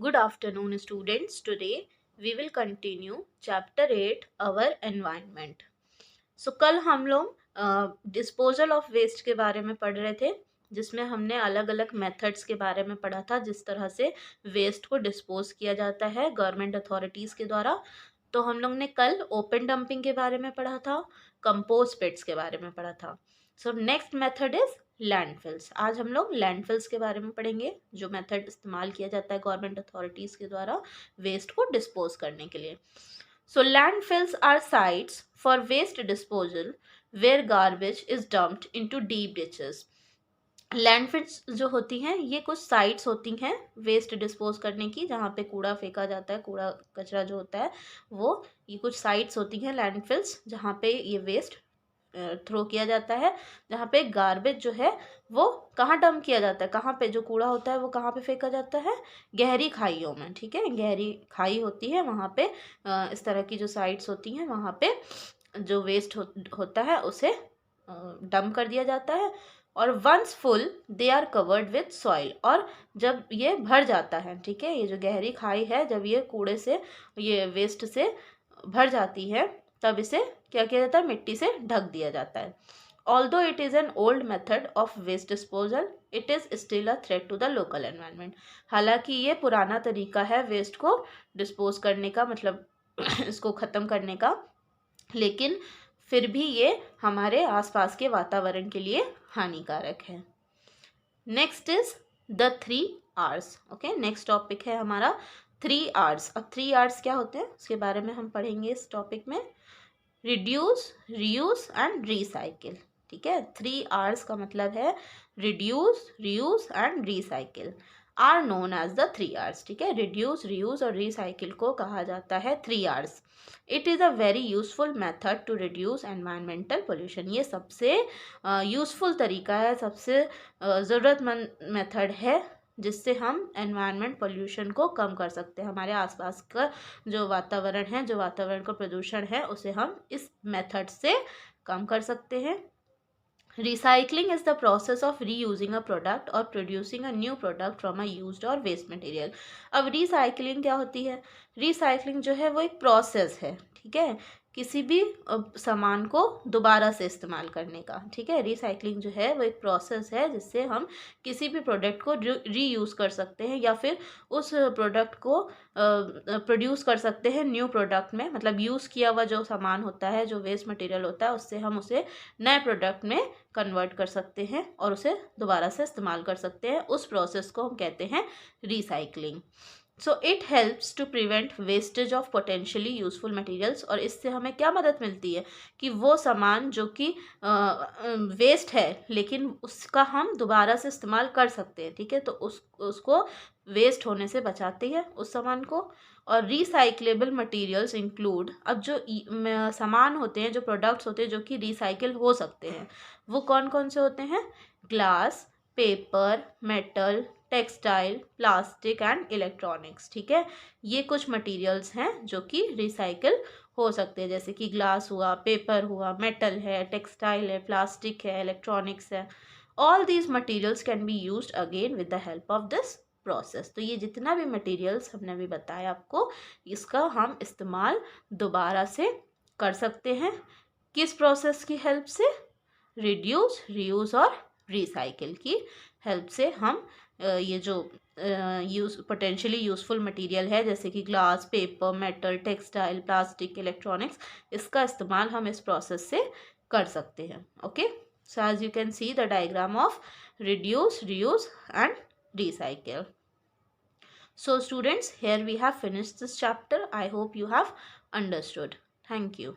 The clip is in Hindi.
Good afternoon, students. Today we will continue chapter 8 our environment. So कल हम लोग डिस्पोजल ऑफ वेस्ट के बारे में पढ़ रहे थे, जिसमें हमने अलग अलग मेथड्स के बारे में पढ़ा था, जिस तरह से वेस्ट को डिस्पोज किया जाता है गवर्नमेंट अथॉरिटीज़ के द्वारा। तो हम लोग ने कल ओपन डंपिंग के बारे में पढ़ा था, कंपोस्ट पिट्स के बारे में पढ़ा था। So next method is landfills. आज हम लोग लैंडफिल्स के बारे में पढ़ेंगे, जो मेथड इस्तेमाल किया जाता है गवर्नमेंट अथॉरिटीज़ के द्वारा वेस्ट को डिस्पोज करने के लिए। So landfills are sites for waste disposal where garbage is dumped into deep ditches. Landfills जो होती हैं ये कुछ साइट्स होती हैं वेस्ट डिस्पोज करने की, जहाँ पे कूड़ा फेंका जाता है, कूड़ा कचरा जो होता है वो, ये कुछ साइट्स होती हैं लैंडफिल्स, जहाँ पे ये वेस्ट थ्रो किया जाता है, जहाँ पे गार्बेज जो है वो कहाँ डंप किया जाता है, कहाँ पे जो कूड़ा होता है वो कहाँ पे फेंका जाता है, गहरी खाइयों में। ठीक है, गहरी खाई होती है, वहाँ पे इस तरह की जो साइट्स होती हैं वहाँ पे जो वेस्ट होता है उसे डंप कर दिया जाता है। और once full they are covered with soil, और जब ये भर जाता है, ठीक है, ये जो गहरी खाई है जब ये कूड़े से, ये वेस्ट से भर जाती है, तब इसे क्या किया जाता है, मिट्टी से ढक दिया जाता है। Although it is an old method of waste disposal, it is still a threat to the local environment. हालांकि ये पुराना तरीका है वेस्ट को डिस्पोज करने का, मतलब इसको ख़त्म करने का, लेकिन फिर भी ये हमारे आसपास के वातावरण के लिए हानिकारक है। Next is the 3 Rs। Okay, next topic है हमारा 3 Rs। अब 3 Rs क्या होते हैं उसके बारे में हम पढ़ेंगे इस टॉपिक में। Reduce, reuse and recycle. ठीक है, 3 Rs का मतलब है reduce, reuse and recycle are known as the 3 Rs। ठीक है, रिड्यूस, रीयूज और रिसाइकिल को कहा जाता है 3 Rs। It is a very useful method to reduce environmental pollution. ये सबसे यूजफुल तरीका है, सबसे ज़रूरतमंद मेथड है जिससे हम एनवायरनमेंट पोल्यूशन को कम कर सकते हैं। हमारे आसपास का जो वातावरण है, जो वातावरण का प्रदूषण है, उसे हम इस मेथड से कम कर सकते हैं। Recycling is the process of reusing a product or producing a new product from a used or waste material। अब recycling क्या होती है? recycling जो है वो एक प्रोसेस है, ठीक है, किसी भी सामान को दोबारा से इस्तेमाल करने का। ठीक है, रिसाइकलिंग जो है वो एक प्रोसेस है जिससे हम किसी भी प्रोडक्ट को रीयूज़ कर सकते हैं, या फिर उस प्रोडक्ट को प्रोड्यूस कर सकते हैं न्यू प्रोडक्ट में। मतलब यूज़ किया हुआ जो सामान होता है, जो वेस्ट मटेरियल होता है, उससे हम उसे नए प्रोडक्ट में कन्वर्ट कर सकते हैं और उसे दोबारा से इस्तेमाल कर सकते हैं। उस प्रोसेस को हम कहते हैं recycling. So it helps to prevent wastage of potentially useful materials. और इससे हमें क्या मदद मिलती है कि वो सामान जो कि वेस्ट है लेकिन उसका हम दोबारा से इस्तेमाल कर सकते हैं। ठीक है, तो उसको वेस्ट होने से बचाती है उस सामान को। और रिसाइक्लेबल मटेरियल्स इंक्लूड, अब जो सामान होते हैं, जो प्रोडक्ट्स होते हैं जो कि रिसाइकिल हो सकते हैं, वो कौन कौन से होते हैं? Glass, paper, metal, textile, plastic and electronics. ठीक है, ये कुछ मटेरियल्स हैं जो कि रिसाइकिल हो सकते हैं, जैसे कि ग्लास हुआ, पेपर हुआ, मेटल है, टेक्सटाइल है, प्लास्टिक है, इलेक्ट्रॉनिक्स है। All these materials can be used again with the help of this process. तो ये जितना भी मटेरियल्स हमने अभी बताया आपको, इसका हम इस्तेमाल दोबारा से कर सकते हैं। किस प्रोसेस की हेल्प से? रिड्यूस, रीयूज और रिसाइकिल की हेल्प से हम ये जो पोटेंशियली यूजफुल मटेरियल है, जैसे कि glass, paper, metal, textile, plastic, electronics, इसका इस्तेमाल हम इस प्रोसेस से कर सकते हैं। Okay, so as you can see the diagram of reduce, reuse and recycle. So students, here we have finished this chapter. I hope you have understood. Thank you.